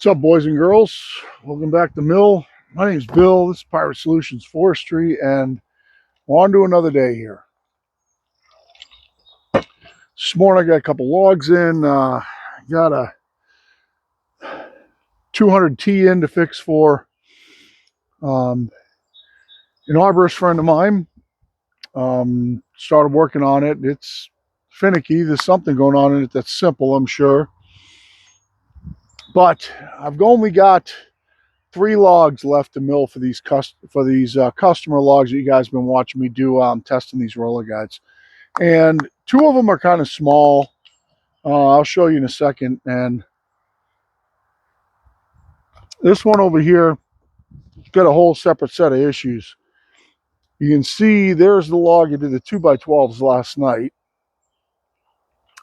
What's up, boys and girls? Welcome back to Mill. My name's Bill. This is Solutions Forestry, and we're on to another day here. This morning I got a couple logs in. Got a 200T in to fix for an arborist friend of mine. Started working on it. It's finicky. There's something going on in it that's simple, I'm sure. But I've only got 3 logs left to mill for these customer logs that you guys have been watching me do. Testing these roller guides, and 2 of them are kind of small. I'll show you in a second. And this one over here got a whole separate set of issues. You can see there's the log I did the 2x12s last night.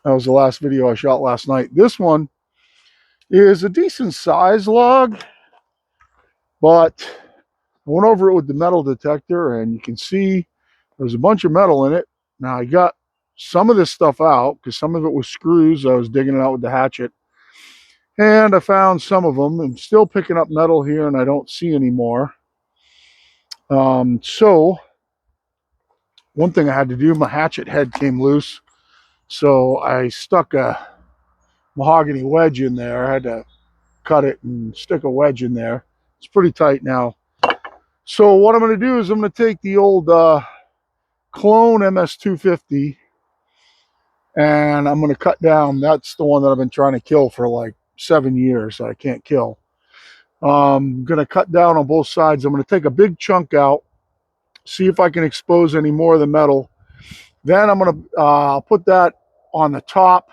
That was the last video I shot last night. This one is a decent size log, but I went over it with the metal detector, and you can see there's a bunch of metal in it. Now I got some of this stuff out because some of it was screws. I was digging it out with the hatchet, and I found some of them. I'm still picking up metal here, and I don't see any more. So one thing I had to do, my hatchet head came loose, so I stuck a mahogany wedge in there. I had to cut it and stick a wedge in there. It's pretty tight now. So what I'm going to do is I'm going to take the old clone MS250, and I'm going to cut down. That's the one that I've been trying to kill for like 7 years. I can't kill. I'm going to cut down on both sides. I'm going to take a big chunk out, see if I can expose any more of the metal. Then I'm going to put that on the top.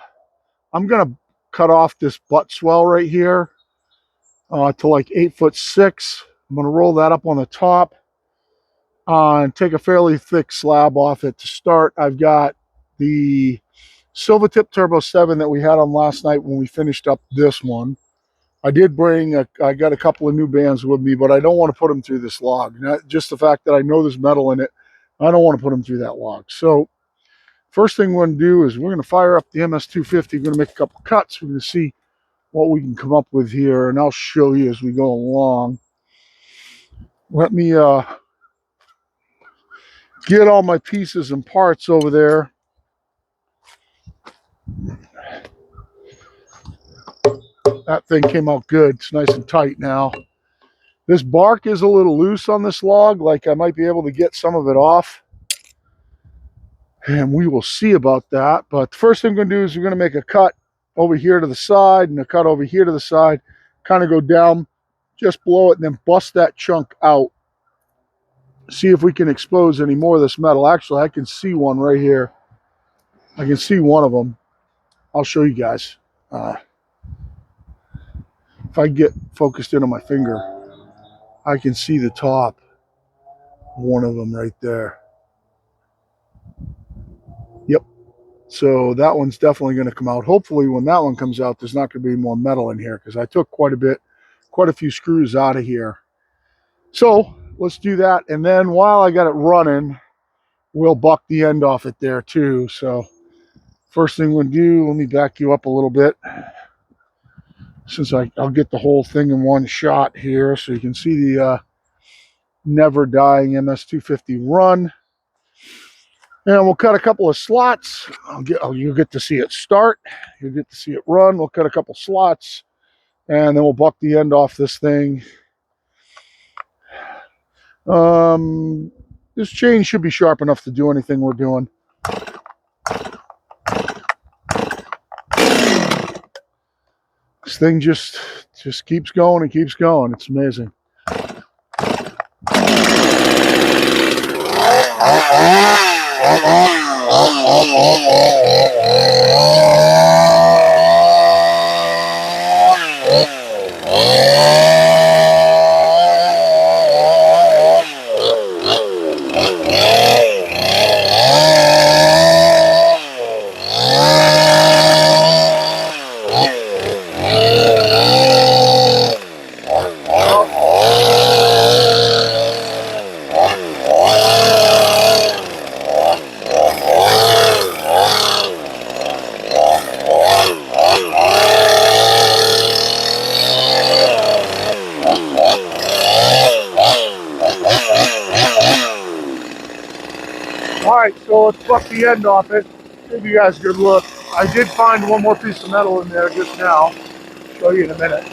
I'm going to cut off this butt swell right here to like 8'6". I'm going to roll that up on the top and take a fairly thick slab off it to start. I've got the Silvertip Turbo 7 that we had on last night when we finished up this one. I did bring, I got a couple of new bands with me, but I don't want to put them through this log. Not just the fact that I know there's metal in it, I don't want to put them through that log. So first thing we're going to do is we're going to fire up the MS250. We're going to make a couple cuts. We're going to see what we can come up with here, and I'll show you as we go along. Let me get all my pieces and parts over there. That thing came out good. It's nice and tight now. This bark is a little loose on this log, like I might be able to get some of it off, and we will see about that. But the first thing we're going to do is we're going to make a cut over here to the side and a cut over here to the side, kind of go down just below it, and then bust that chunk out. See if we can expose any more of this metal. Actually, I can see one right here. I can see one of them. I'll show you guys. If I get focused in on my finger, I can see the top of one of them right there. Yep. So that one's definitely going to come out. Hopefully when that one comes out, there's not going to be more metal in here, because I took quite a few screws out of here. So let's do that. And then while I got it running, we'll buck the end off it there too. So first thing we'll do, let me back you up a little bit, since I'll get the whole thing in one shot here so you can see the never dying MS250 run. And we'll cut a couple of slots. You'll get to see it start. You'll get to see it run. We'll cut a couple slots, and then we'll buck the end off this thing. This chain should be sharp enough to do anything we're doing. This thing just keeps going and keeps going. It's amazing. So let's buck the end off it. Give you guys a good look. I did find one more piece of metal in there just now. I'll show you in a minute.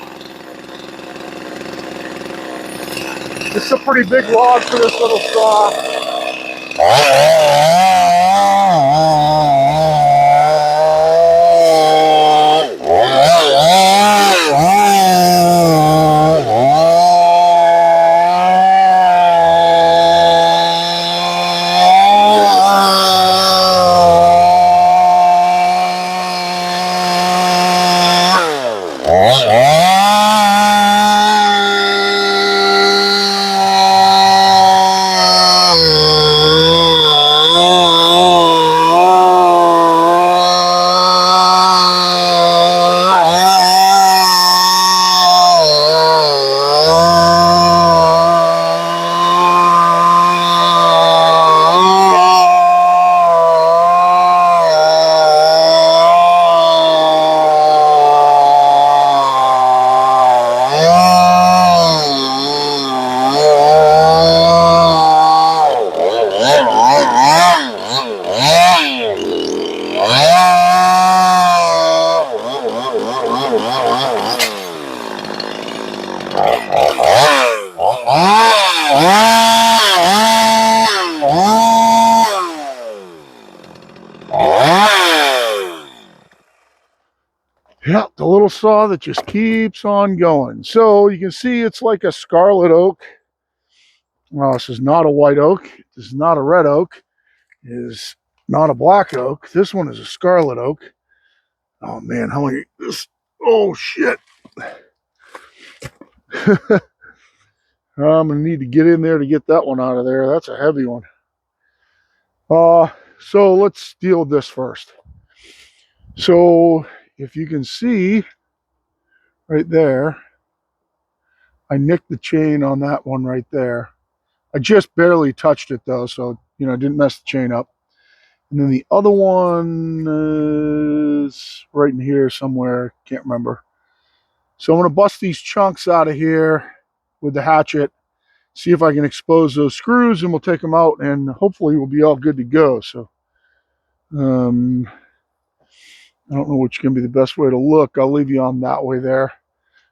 This is a pretty big log for this little saw. Yeah, the little saw that just keeps on going. So you can see it's like a Scarlet Oak. Well, this is not a white oak. This is not a red oak. It is not a black oak. This one is a Scarlet Oak. Oh man, how many? This? Oh shit! I'm gonna need to get in there to get that one out of there. That's a heavy one. So let's deal with this first. So if you can see right there, I nicked the chain on that one right there. I just barely touched it though, so you know, I didn't mess the chain up. And then the other one is right in here somewhere, can't remember. So I'm going to bust these chunks out of here with the hatchet, see if I can expose those screws, and we'll take them out, and hopefully we'll be all good to go. So I don't know which can be the best way to look. I'll leave you on that way there.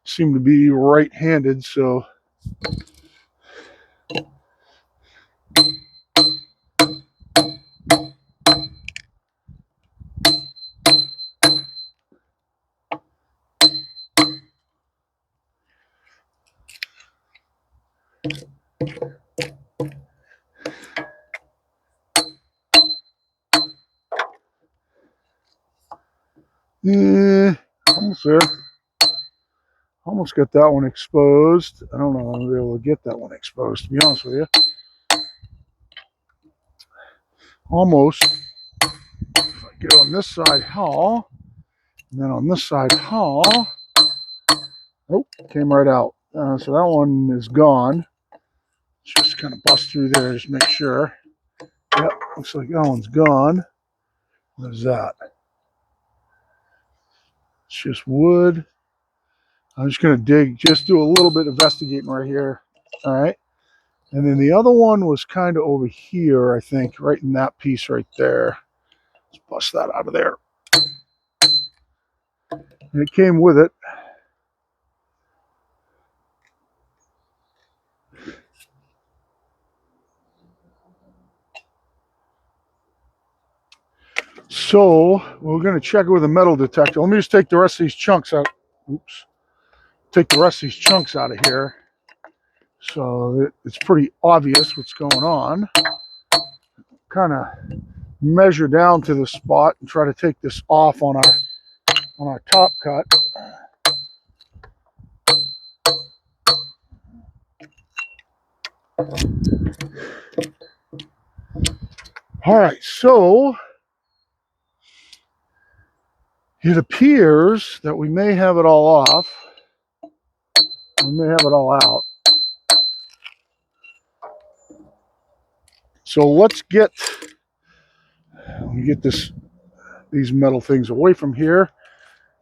Seem to be right-handed, so almost there. Almost got that one exposed. I don't know if I'll be able to get that one exposed, to be honest with you. Almost. If I get on this side, haul. And then on this side, haul. Oh, came right out. So that one is gone. Just kind of bust through there, just make sure. Yep, looks like that one's gone. What is that? It's just wood. I'm just going to dig, just do a little bit of investigating right here. All right. And then the other one was kind of over here, I think, right in that piece right there. Let's bust that out of there. And it came with it. So we're going to check it with a metal detector. Let me just take the rest of these chunks out. Oops. Take the rest of these chunks out of here. So it's pretty obvious what's going on. Kind of measure down to the spot and try to take this off on our top cut. All right, so it appears that we may have it all off. We may have it all out. So let's get these metal things away from here.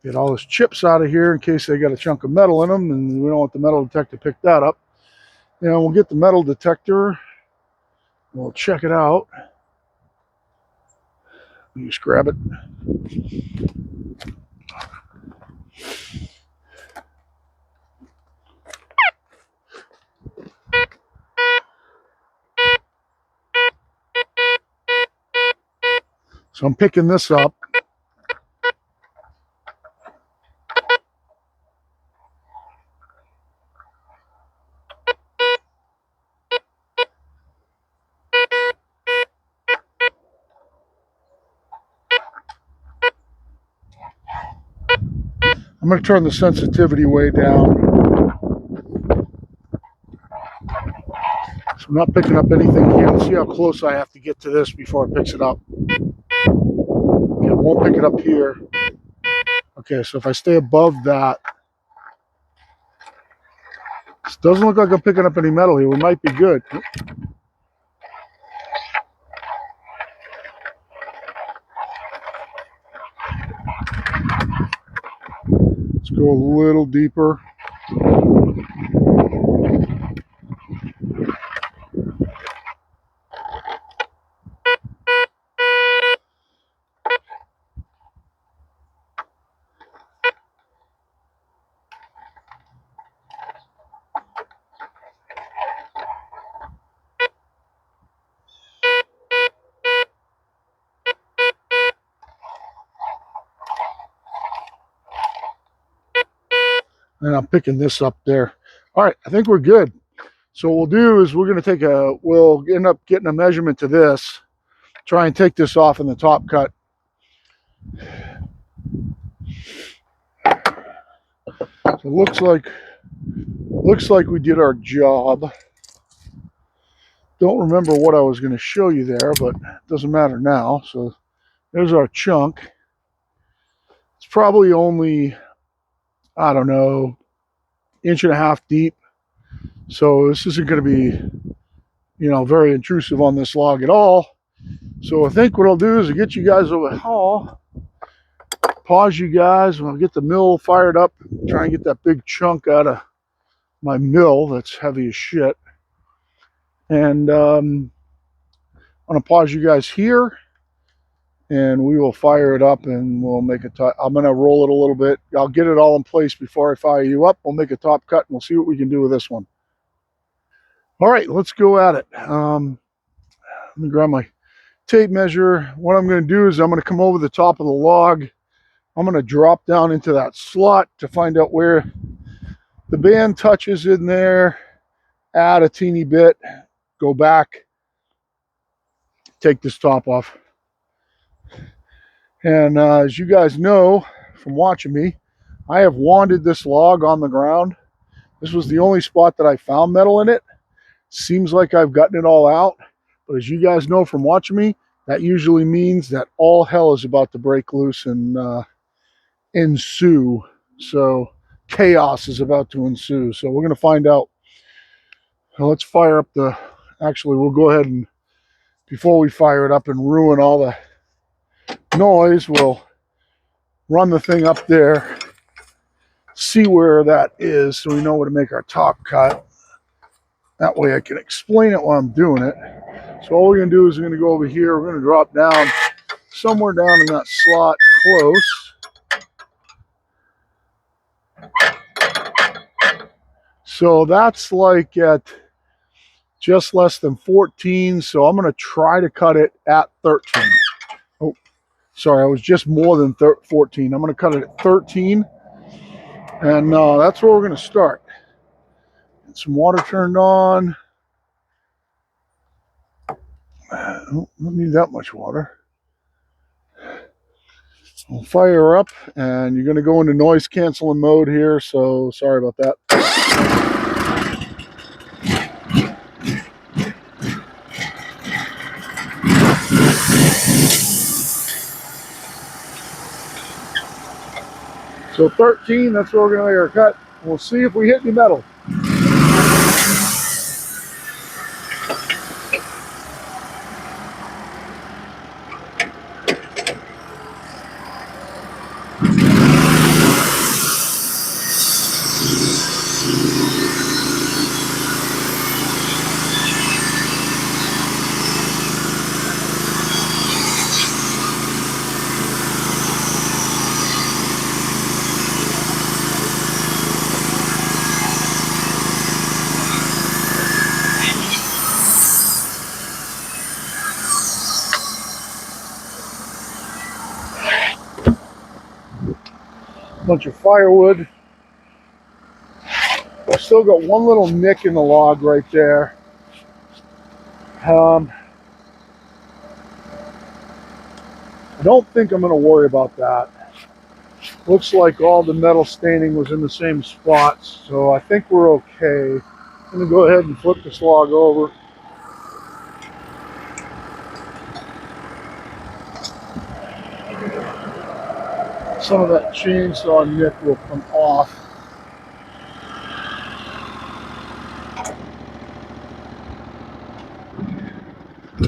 Get all those chips out of here in case they got a chunk of metal in them, and we don't want the metal detector to pick that up. And we'll get the metal detector. We'll check it out. You just grab it. So I'm picking this up. I'm going to turn the sensitivity way down. So I'm not picking up anything here. Let's see how close I have to get to this before it picks it up. Okay, it won't pick it up here. Okay, so if I stay above that, this doesn't look like I'm picking up any metal here. We might be good. Let's go a little deeper. And I'm picking this up there. All right, I think we're good. So what we'll do is we'll end up getting a measurement to this, try and take this off in the top cut. So it looks like we did our job. Don't remember what I was going to show you there, but it doesn't matter now. So there's our chunk. It's probably only, I don't know, 1.5 inches deep. So this isn't going to be, very intrusive on this log at all. So I think what I'll do is I'll get you guys over the hall, pause you guys, and I'll get the mill fired up, try and get that big chunk out of my mill that's heavy as shit. And I'm going to pause you guys here, and we will fire it up, and we'll make a top. I'm going to roll it a little bit. I'll get it all in place before I fire you up. We'll make a top cut, and we'll see what we can do with this one. All right, let's go at it. Let me grab my tape measure. What I'm going to do is I'm going to come over the top of the log. I'm going to drop down into that slot to find out where the band touches in there, add a teeny bit, go back, take this top off. And as you guys know from watching me, I have wanded this log on the ground. This was the only spot that I found metal in it. Seems like I've gotten it all out, but as you guys know from watching me, that usually means that all hell is about to break loose and ensue. So chaos is about to ensue. So we're going to find out. Now let's fire up actually we'll go ahead and, before we fire it up and ruin all the noise, we'll run the thing up there, see where that is so we know where to make our top cut. That way I can explain it while I'm doing it. So all we're going to do is we're going to go over here. We're going to drop down somewhere down in that slot close. So that's like at just less than 14. So I'm going to try to cut it at 13. Oh, sorry, I was just more than 14. I'm going to cut it at 13. And that's where we're going to start. Get some water turned on. I don't need that much water. We'll fire her up, and you're going to go into noise canceling mode here, so sorry about that. So 13, that's where we're going to make our cut. We'll see if we hit any metal. bunch of firewood. I've still got one little nick in the log right there. I don't think I'm going to worry about that. Looks like all the metal staining was in the same spots, so I think we're okay. I'm going to go ahead and flip this log over. Some of that chainsaw nick will come off.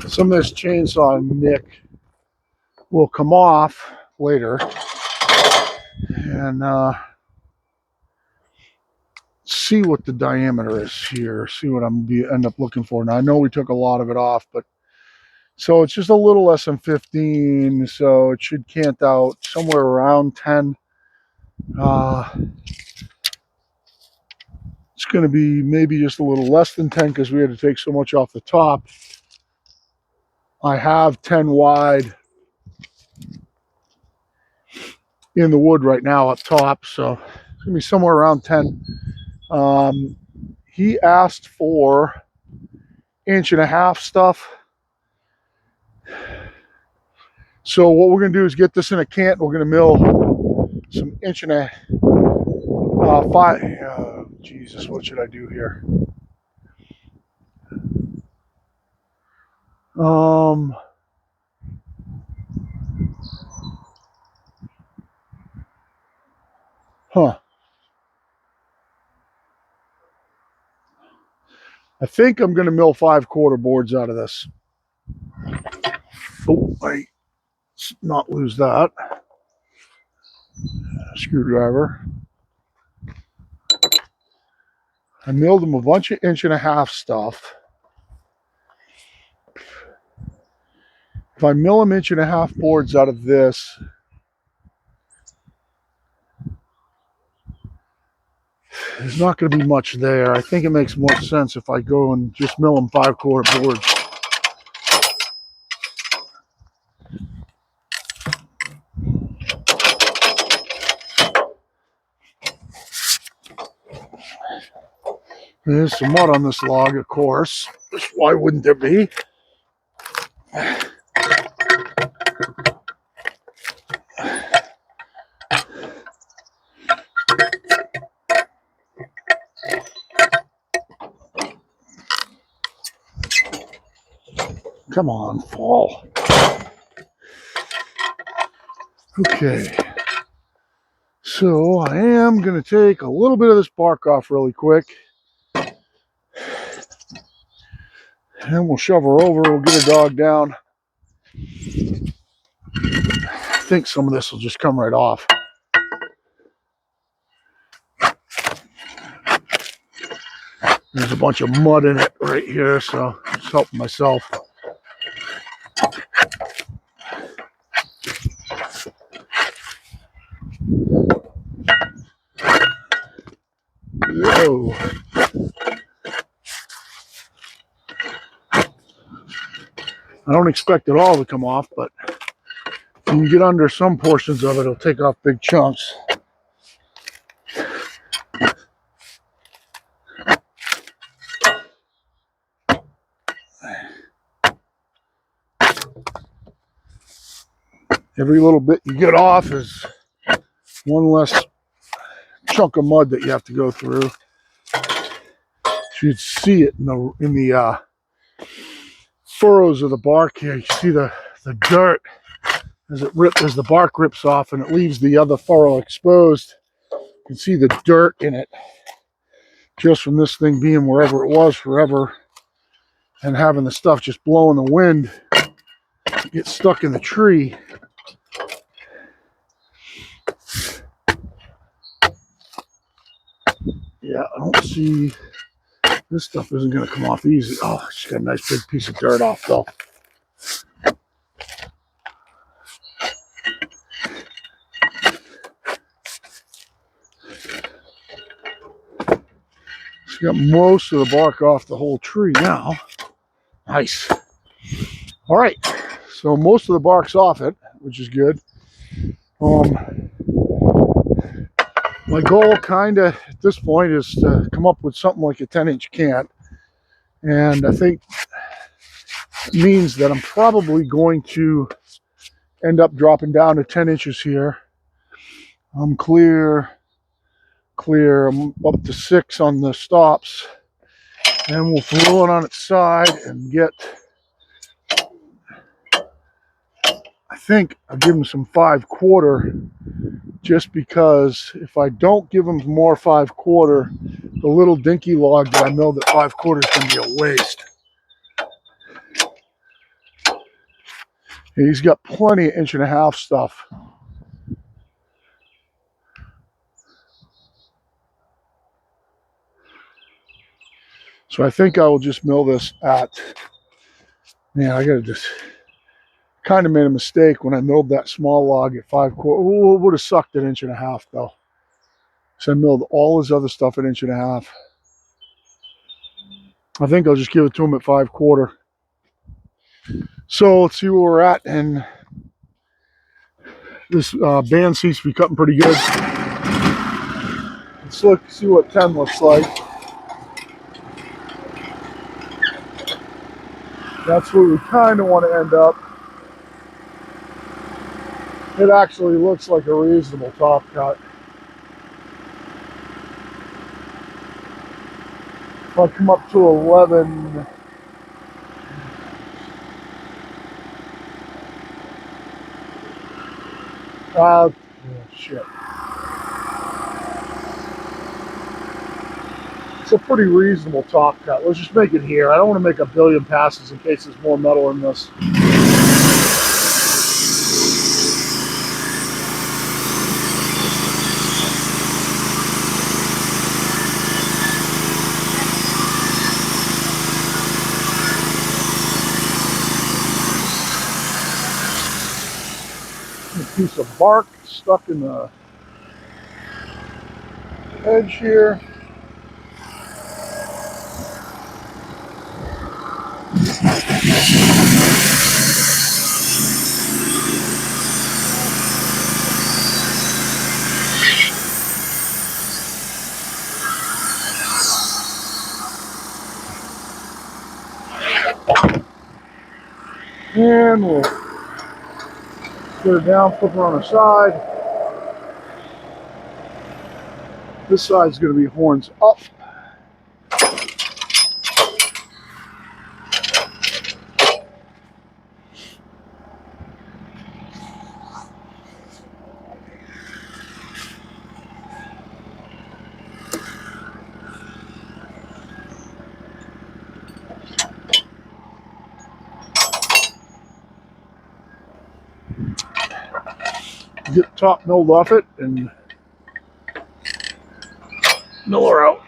Some of this chainsaw nick will come off later, and see what the diameter is here, see what I'm end up looking for. Now I know we took a lot of it off, but so it's just a little less than 15, so it should cant out somewhere around 10. It's going to be maybe just a little less than 10 because we had to take so much off the top. I have 10 wide in the wood right now up top, so it's going to be somewhere around 10. He asked for 1.5 inch stuff. So what we're going to do is get this in a cant. We're going to mill some 1.5. Jesus, what should I do here? I think I'm going to mill 5/4 boards out of this. Oh, let's not lose that. Screwdriver. I milled them a bunch of 1.5 inch stuff. If I mill them 1.5 inch boards out of this, there's not going to be much there. I think it makes more sense if I go and just mill them 5/4 boards. There's some mud on this log, of course. Why wouldn't there be? Come on, fall. Okay. So I am going to take a little bit of this bark off really quick. And we'll shove her over. We'll get her dog down. I think some of this will just come right off. There's a bunch of mud in it right here, so I'm just helping myself. Whoa. I don't expect it all to come off, but if you can get under some portions of it, it'll take off big chunks. Every little bit you get off is one less chunk of mud that you have to go through. You'd see it in the furrows of the bark here. You see the dirt as the bark rips off and it leaves the other furrow exposed. You can see the dirt in it just from this thing being wherever it was forever and having the stuff just blow in the wind, get stuck in the tree. Yeah, I don't see, this stuff isn't going to come off easy. Oh, it's got a nice big piece of dirt off though. It's got most of the bark off the whole tree now. Nice. All right, so most of the bark's off it, which is good. My goal kind of at this point is to come up with something like a 10-inch cant. And I think it means that I'm probably going to end up dropping down to 10 inches here. I'm clear. I'm up to 6 on the stops. And we'll throw it on its side and get, I think I'll give them some 5/4, just because if I don't give them more 5/4, the little dinky log that I milled at 5/4 is going to be a waste. And he's got plenty of 1.5-inch stuff. So I think I will just mill this at, man, I gotta just, kind of made a mistake when I milled that small log at 5/4. Oh, it would have sucked at 1.5 inches though. So I milled all his other stuff at 1.5 inches. I think I'll just give it to him at 5/4. So let's see where we're at, and this band seems to be cutting pretty good. Let's look, see what 10 looks like. That's where we kind of want to end up. It actually looks like a reasonable top cut. If I come up to 11, oh shit. It's a pretty reasonable top cut. Let's just make it here. I don't want to make a billion passes in case there's more metal in this. A piece of bark stuck in the edge here. And we'll put it down, flip her on her side. This side's going to be horns up. Get the top milled off it and mill her out.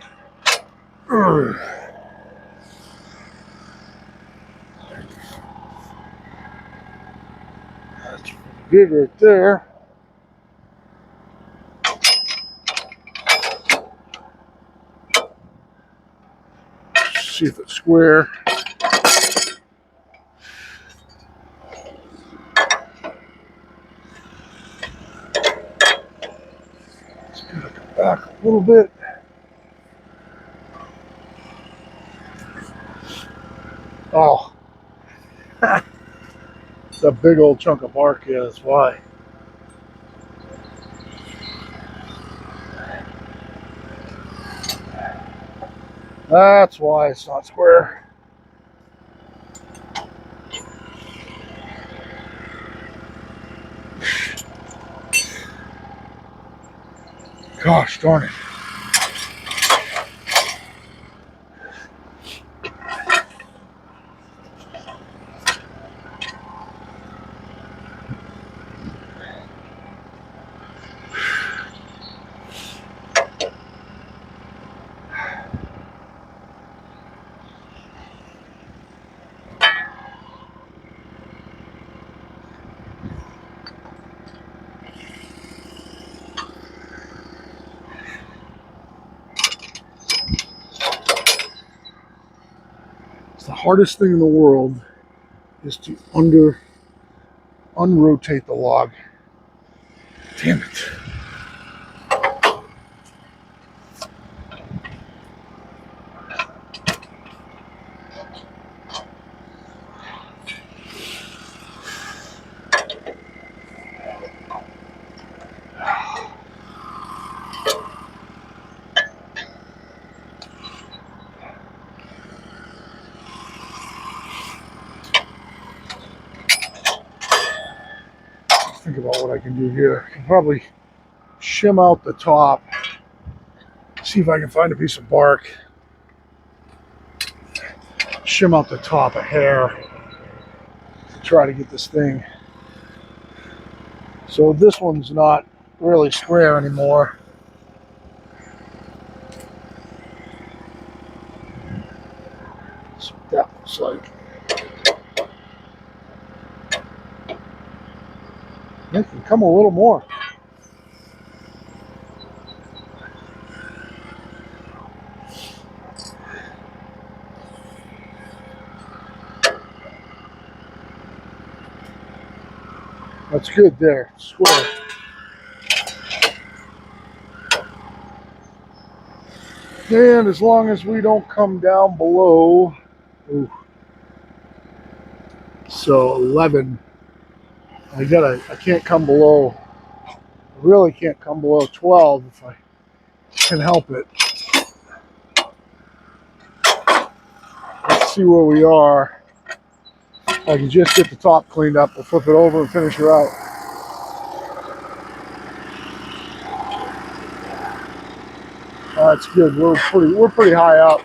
That's good right there. See if it's square. It's gonna come back a little bit. Oh, it's a big old chunk of bark here, that's why. That's why it's not square. Gosh darn it. The hardest thing in the world is to unrotate the log. Damn it. think about what I can do here. I can probably shim out the top, see if I can find a piece of bark, shim out the top a hair to try to get this thing. So this one's not really square anymore. That's what that looks like. It can come a little more. That's good there, square. And as long as we don't come down below, ooh, so 11. I can't come below, I really can't come below 12 if I can help it. Let's see where we are. I can just get the top cleaned up. We'll flip it over and finish her out. That's good. We're pretty high up.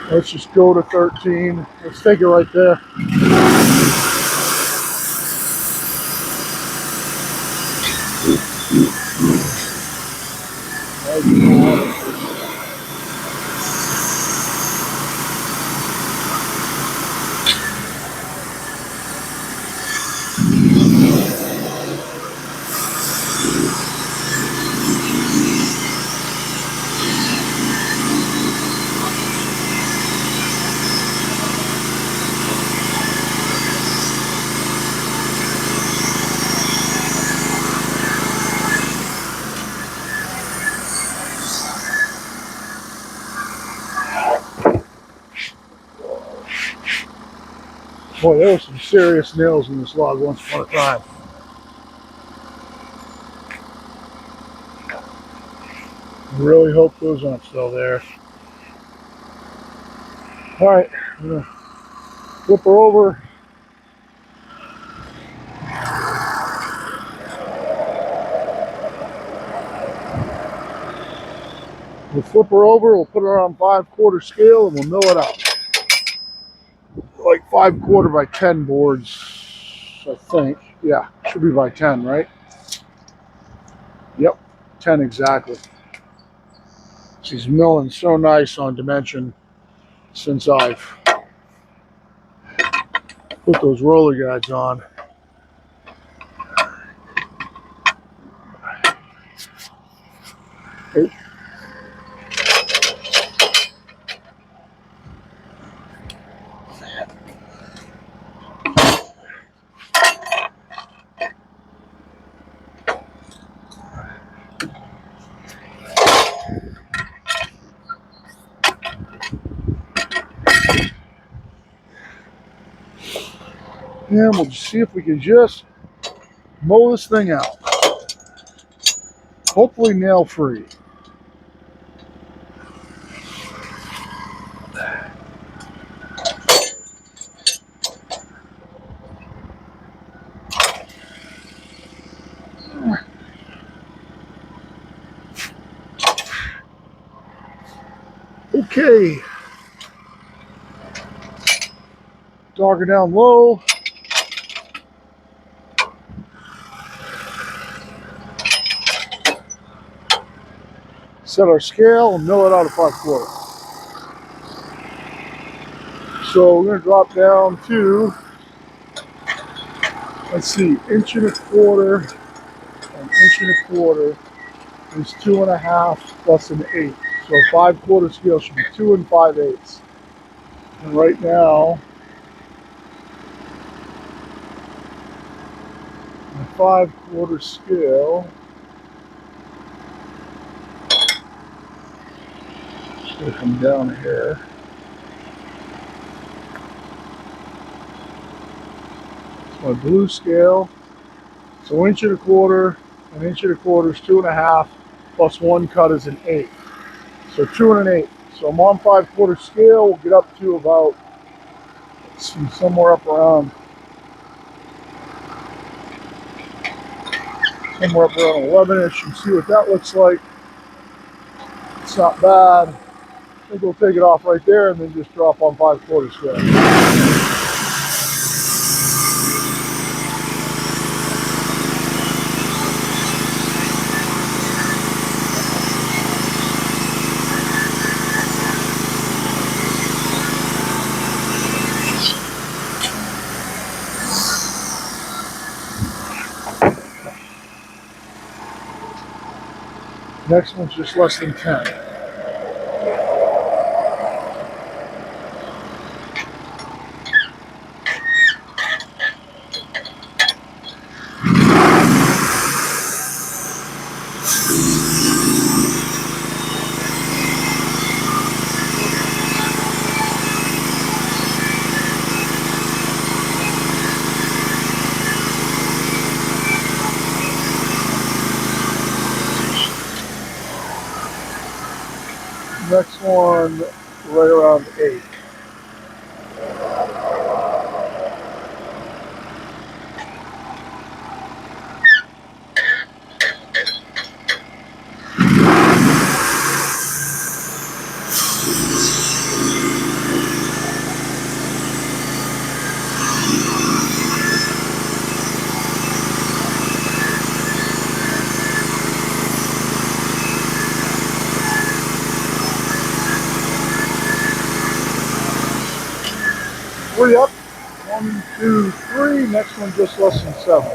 Let's just go to 13. Let's take it right there. Boy, there were some serious nails in this log once upon a time. I really hope those aren't still there. All right, I'm gonna flip her over. We'll flip her over, we'll put her on 5/4 scale, and we'll mill it out. Like 5/4 by 10 boards, I think. Yeah, should be by 10, right? Yep, 10 exactly. She's milling so nice on dimension since I've put those roller guides on. Hey. And we'll just see if we can just mow this thing out. Hopefully nail free. Okay. Dog her down low. Set our scale and mill it out at 5/4. So we're going to drop down to, let's see, 1¼ is 2.5 plus an 8. So 5/4 scale should be 2 5/8. And right now, my 5/4 scale is going to come down here. It's my blue scale. So 1¼ is 2.5. plus 1 cut is an 1/8. So 2 1/8. So I'm on 5/4 scale. We'll get up to about, let's see, somewhere up around 11-ish, and see what that looks like. It's not bad. I think we'll take it off right there and then just drop on 5/4 scale. Next one's just less than 10. Next one, right around 8. Three up. 1, 2, 3. Next one just less than 7.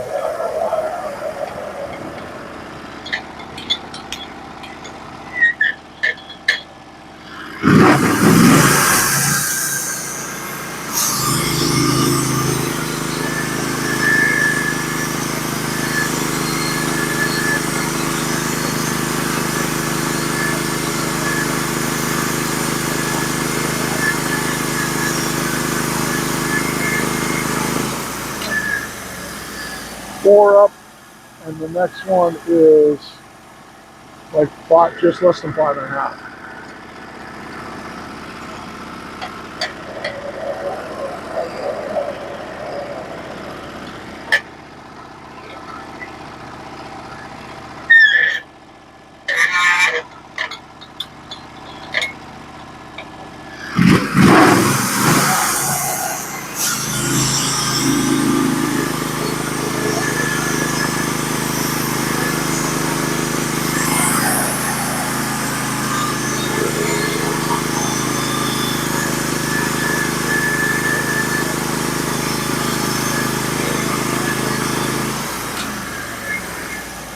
Four up, and the next one is like 5, just less than 5.5.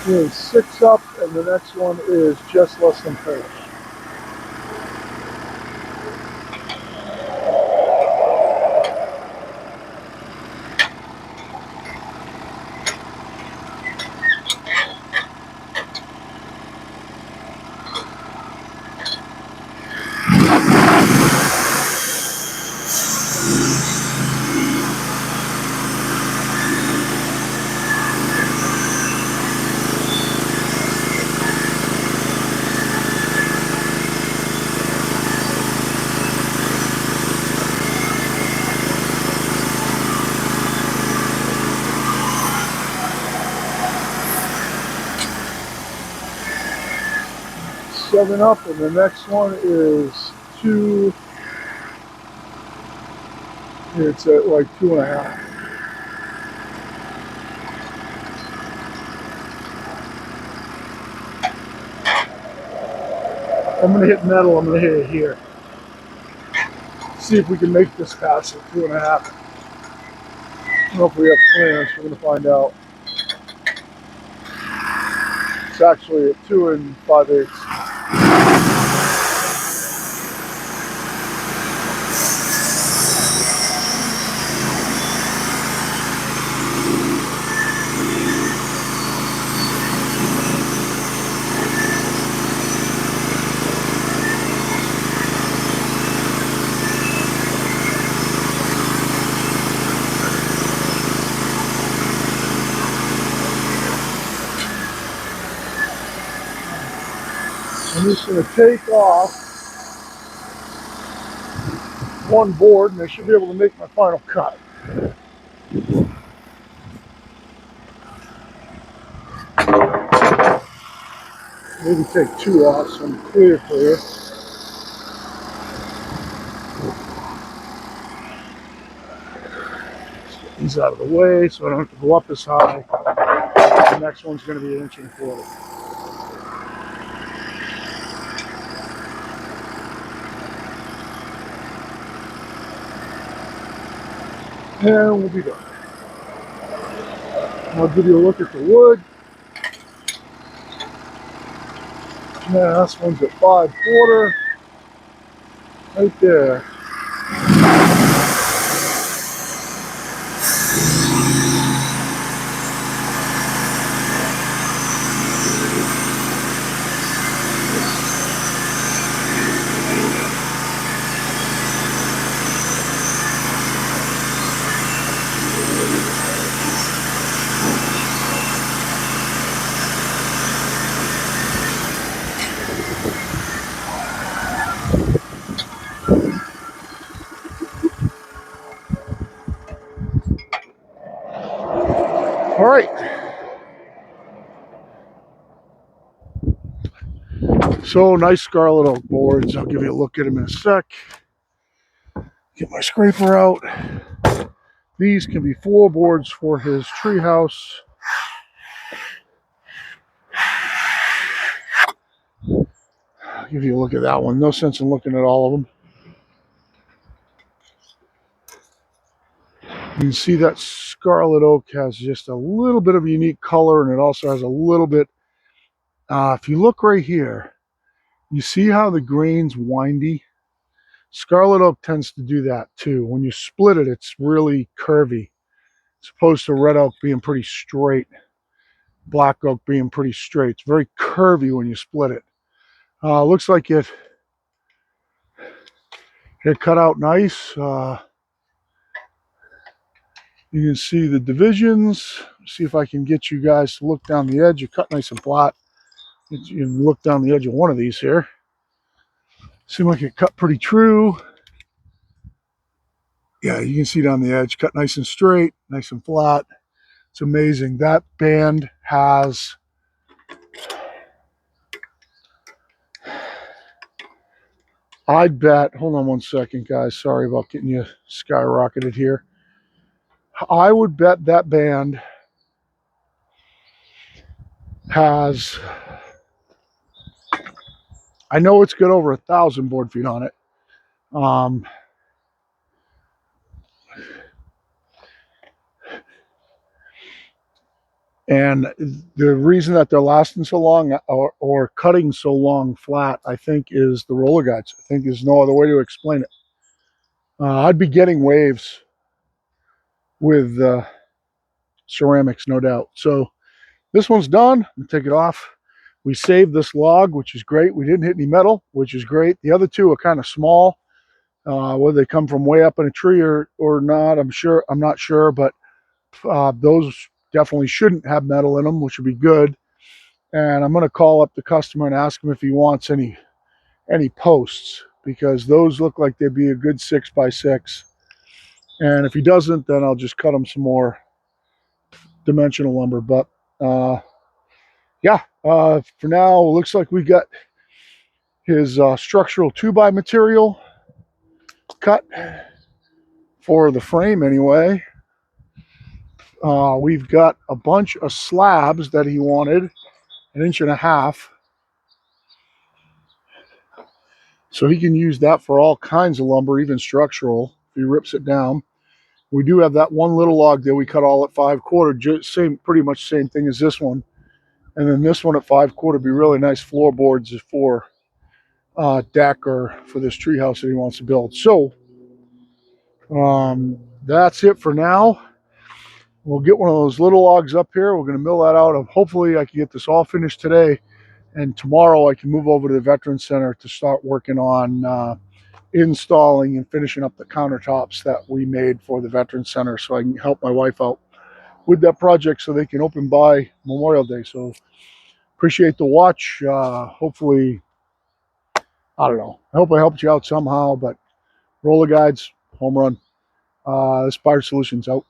Is 6 up, and the next one is just less than 4. Seven up, and the next one is 2. It's at like 2.5. I'm gonna hit metal. I'm gonna hit it here. See if we can make this pass at 2.5. I don't know if we have clearance. We're gonna find out. It's actually at 2 5/8. just going to take off one board and I should be able to make my final cut. Maybe take two off so I'm clear. Get these out of the way so I don't have to go up as high. The next one's going to be 1 1/4 inch. And we'll be done. I'll give you a look at the wood. Yeah, this one's at 5/4, right there. All right. So nice Scarlet Oak boards. I'll give you a look at them in a sec. Get my scraper out. These can be floorboards for his treehouse. I'll give you a look at that one. No sense in looking at all of them. You can see that Scarlet Oak has just a little bit of a unique color, and it also has a little bit, if you look right here, you see how the grain's windy? Scarlet Oak tends to do that too. When you split it, it's really curvy. As opposed to red oak being pretty straight, black oak being pretty straight. It's very curvy when you split it. Looks like it cut out nice. You can see the divisions. See if I can get you guys to look down the edge. You cut nice and flat. You can look down the edge of one of these here. Seems like it cut pretty true. Yeah, you can see down the edge, cut nice and straight, nice and flat. It's amazing. That band has, I'd bet, hold on one second, guys. Sorry about getting you skyrocketed here. I would bet that band has, I know it's got over 1,000 board feet on it. And the reason that they're lasting so long or cutting so long flat, I think, is the roller guides. I think there's no other way to explain it. I'd be getting waves with ceramics, no doubt. So this one's done. I'm gonna take it off. We saved this log, which is great. We didn't hit any metal, which is great. The other two are kind of small. Whether they come from way up in a tree or not, I'm not sure, but those definitely shouldn't have metal in them, which would be good. And I'm going to call up the customer and ask him if he wants any posts, because those look like they'd be a good 6x6. And if he doesn't, then I'll just cut him some more dimensional lumber. But yeah, for now, it looks like we got his structural 2x material cut for the frame anyway. We've got a bunch of slabs that he wanted, 1.5 inches. So he can use that for all kinds of lumber, even structural, if he rips it down. We do have that one little log there we cut all at 5/4, pretty much same thing as this one. And then this one at 5/4 would be really nice floorboards for deck or for this treehouse that he wants to build. So that's it for now. We'll get one of those little logs up here. We're going to mill that out. Hopefully I can get this all finished today. And tomorrow I can move over to the Veterans Center to start working on installing and finishing up the countertops that we made for the Veterans Center, so I can help my wife out with that project so they can open by Memorial Day. So appreciate the watch. Hopefully I don't know. I hope I helped you out somehow, but roller guides, home run. This Solutions out.